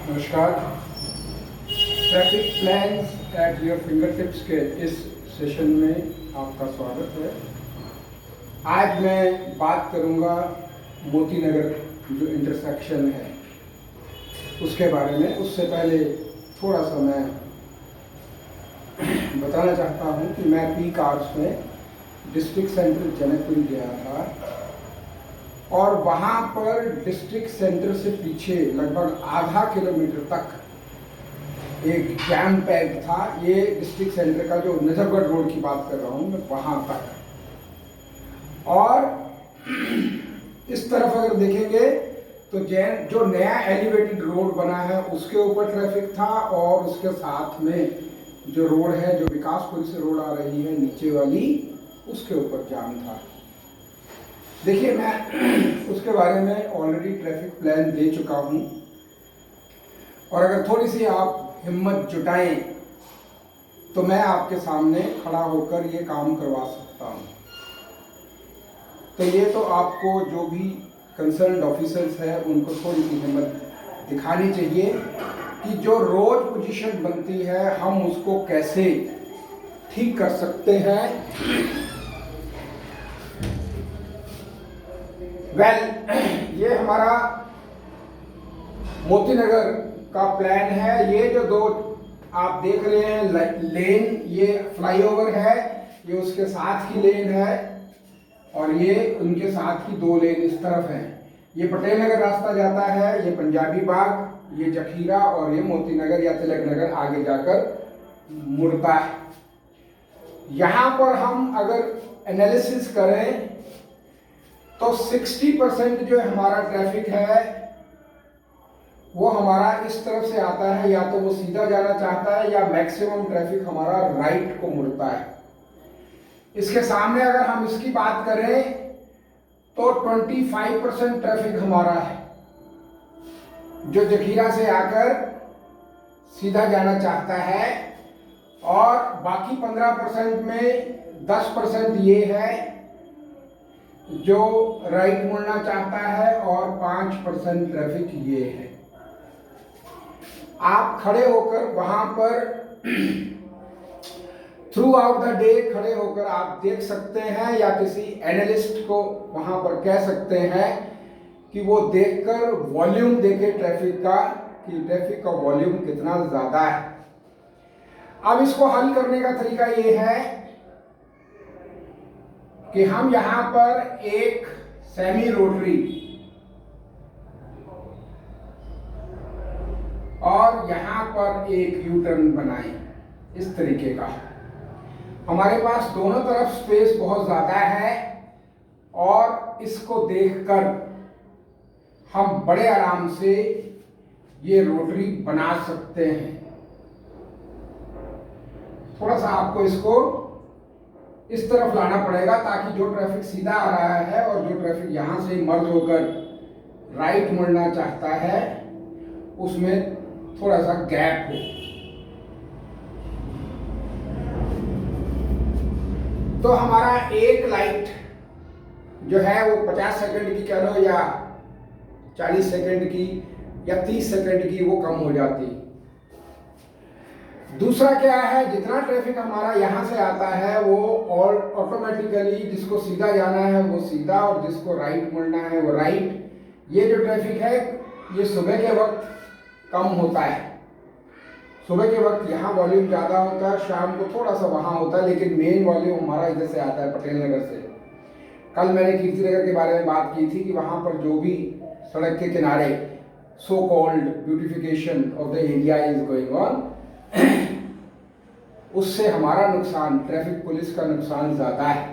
नमस्कार। Traffic plans at your finger tips के इस सेशन में आपका स्वागत है। आज मैं बात करूंगा मोती नगर जो इंटरसेक्शन है उसके बारे में। उससे पहले थोड़ा सा मैं बताना चाहता हूं कि मैं पीक आवर्स में डिस्ट्रिक्ट सेंटर जनकपुरी गया था और वहाँ पर डिस्ट्रिक्ट सेंटर से पीछे लगभग आधा किलोमीटर तक एक जैम पैक था। ये डिस्ट्रिक्ट सेंटर का जो नजफगढ़ रोड की बात कर रहा हूँ मैं, वहाँ तक। और इस तरफ अगर देखेंगे तो जो नया एलिवेटेड रोड बना है उसके ऊपर ट्रैफिक था, और उसके साथ में जो रोड है, जो विकासपुरी से रोड आ रही है नीचे वाली, उसके ऊपर जाम था। देखिए, मैं उसके बारे में ऑलरेडी ट्रैफिक प्लान दे चुका हूँ, और अगर थोड़ी सी आप हिम्मत जुटाएं तो मैं आपके सामने खड़ा होकर ये काम करवा सकता हूँ। तो ये तो आपको जो भी कंसर्न्ड ऑफिसर्स हैं उनको थोड़ी सी हिम्मत दिखानी चाहिए कि जो रोज पोजीशन बनती है हम उसको कैसे ठीक कर सकते हैं। ये हमारा मोती नगर का प्लान है। ये जो दो आप देख रहे हैं लेन, ये फ्लाईओवर है, ये उसके साथ की लेन है, और ये उनके साथ की दो लेन इस तरफ है। ये पटेल नगर रास्ता जाता है, ये पंजाबी बाग, ये जखीरा, और ये मोती नगर या तिलक नगर आगे जाकर मुड़ता है। यहाँ पर हम अगर एनालिसिस करें तो 60% जो हमारा ट्रैफिक है वो हमारा इस तरफ से आता है, या तो वो सीधा जाना चाहता है, या मैक्सिमम ट्रैफिक हमारा राइट को मुड़ता है। इसके सामने अगर हम इसकी बात करें तो 25% ट्रैफिक हमारा है जो जखीरा से आकर सीधा जाना चाहता है, और बाकी 15% में 10% ये है जो राइट मुड़ना चाहता है, और 5% ट्रैफिक ये है। आप खड़े होकर वहां पर थ्रू आउट द डे खड़े होकर आप देख सकते हैं, या किसी एनालिस्ट को वहां पर कह सकते हैं कि वो देखकर वॉल्यूम देखे ट्रैफिक का, कि ट्रैफिक का वॉल्यूम कितना ज्यादा है। अब इसको हल करने का तरीका ये है कि हम यहां पर एक सेमी रोटरी और यहां पर एक यू टर्न बनाएं, इस तरीके का। हमारे पास दोनों तरफ स्पेस बहुत ज्यादा है, और इसको देखकर हम बड़े आराम से ये रोटरी बना सकते हैं। थोड़ा सा आपको इसको इस तरफ लाना पड़ेगा ताकि जो ट्रैफिक सीधा आ रहा है और जो ट्रैफिक यहां से मर्ज होकर राइट मुड़ना चाहता है उसमें थोड़ा सा गैप हो। तो हमारा एक लाइट जो है वो 50 सेकंड की कह लो, या 40 सेकंड की, या 30 सेकंड की, वो कम हो जाती। दूसरा क्या है, जितना ट्रैफिक हमारा यहाँ से आता है वो और ऑटोमेटिकली जिसको सीधा जाना है वो सीधा, और जिसको राइट मुड़ना है वो राइट। ये जो ट्रैफिक है ये सुबह के वक्त कम होता है। सुबह के वक्त यहाँ वॉल्यूम ज़्यादा होता है, शाम को थोड़ा सा वहाँ होता है, लेकिन मेन वॉल्यूम हमारा इधर से आता है, पटेल नगर से। कल मैंने कीर्ति नगर के बारे में बात की थी कि वहाँ पर जो भी सड़क के किनारे so called beautification of the area is going on, उससे हमारा नुकसान, ट्रैफिक पुलिस का नुकसान ज्यादा है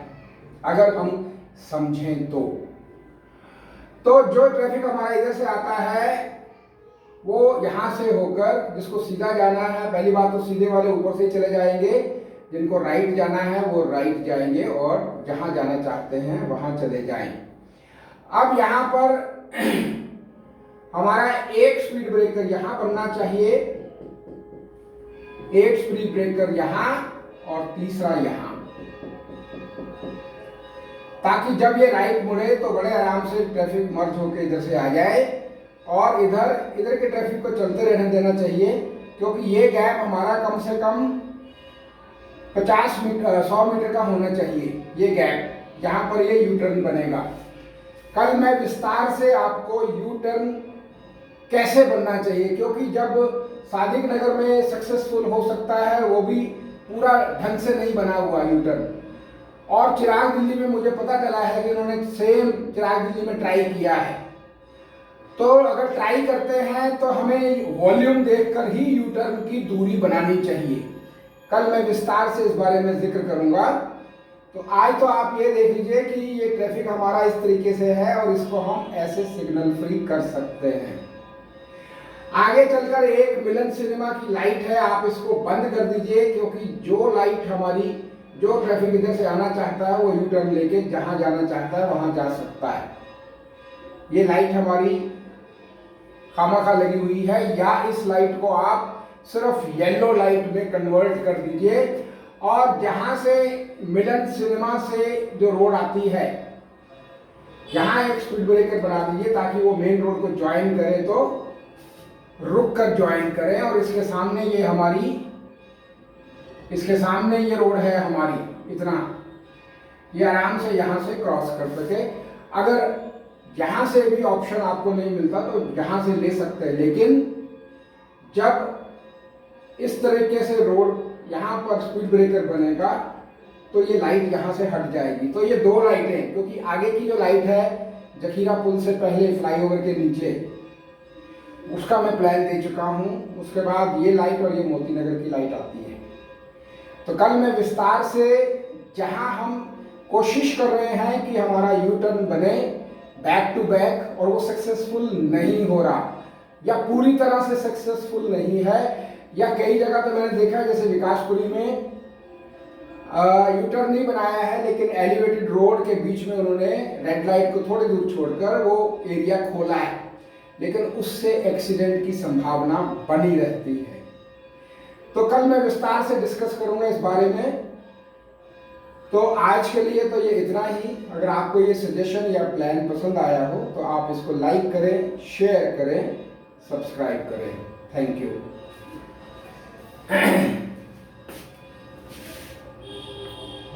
अगर हम समझें तो। जो ट्रैफिक हमारा इधर से आता है वो यहां से होकर, जिसको सीधा जाना है, पहली बात तो सीधे वाले ऊपर से चले जाएंगे, जिनको राइट जाना है वो राइट जाएंगे, और जहां जाना चाहते हैं वहां चले जाएंगे। अब यहां पर हमारा एक स्पीड ब्रेकर यहां बनना चाहिए, एक स्पीड ब्रेकर यहां और तीसरा यहां, ताकि जब ये राइट मुड़े तो बड़े आराम से ट्रैफिक मर्ज होकर इधर से आ जाए और इधर इधर के ट्रैफिक को चलते रहने देना चाहिए, क्योंकि ये गैप हमारा कम से कम 100 मीटर का होना चाहिए, ये गैप जहाँ पर ये यू टर्न बनेगा। कल मैं विस्तार से आपको यू टर्न कैसे बनना चाहिए, क्योंकि जब सादिक नगर में सक्सेसफुल हो सकता है वो भी पूरा ढंग से नहीं बना हुआ यू टर्न, और चिराग दिल्ली में मुझे पता चला है कि उन्होंने सेम चिराग दिल्ली में ट्राई किया है। तो अगर ट्राई करते हैं तो हमें वॉल्यूम देखकर ही यू टर्न की दूरी बनानी चाहिए। कल मैं विस्तार से इस बारे में जिक्र करूंगा। तो आज तो आप ये देख लीजिए कि ये ट्रैफिक हमारा इस तरीके से है और इसको हम ऐसे सिग्नल फ्री कर सकते हैं। आगे चलकर एक मिलन सिनेमा की लाइट है, आप इसको बंद कर दीजिए, क्योंकि जो लाइट हमारी जो ट्रैफिक इधर से आना चाहता है वो यू टर्न लेके जहां जाना चाहता है वहां जा सकता है। ये लाइट हमारी खामखा लगी हुई है, या इस लाइट को आप सिर्फ येलो लाइट में कन्वर्ट कर दीजिए, और जहां से मिलन सिनेमा से जो रोड आती है यहाँ एक स्पीड ब्रेकर बना दीजिए, ताकि वो मेन रोड को ज्वाइन करे तो रुक कर ज्वाइन करें। और इसके सामने ये हमारी, इसके सामने ये रोड है हमारी, इतना ये आराम से यहाँ से क्रॉस कर सके। अगर यहाँ से भी ऑप्शन आपको नहीं मिलता तो यहाँ से ले सकते हैं, लेकिन जब इस तरीके से रोड यहाँ पर स्पीड ब्रेकर बनेगा तो ये लाइट यहाँ से हट जाएगी। तो ये दो लाइटें, क्योंकि आगे की जो लाइट है जखीरा पुल से पहले फ्लाईओवर के नीचे, उसका मैं प्लान दे चुका हूँ। उसके बाद ये लाइट और ये मोती नगर की लाइट आती है। तो कल मैं विस्तार से, जहाँ हम कोशिश कर रहे हैं कि हमारा यू टर्न बने बैक टू बैक और वो सक्सेसफुल नहीं हो रहा, या पूरी तरह से सक्सेसफुल नहीं है, या कई जगह तो मैंने देखा है जैसे विकासपुरी में यू टर्न नहीं बनाया है, लेकिन एलिवेटेड रोड के बीच में उन्होंने रेड लाइट को थोड़ी दूर छोड़कर वो एरिया खोला है, लेकिन उससे एक्सीडेंट की संभावना बनी रहती है। तो कल मैं विस्तार से डिस्कस करूंगा इस बारे में। तो आज के लिए तो ये इतना ही। अगर आपको ये सजेशन या प्लान पसंद आया हो तो आप इसको लाइक करें, शेयर करें, सब्सक्राइब करें। Thank you.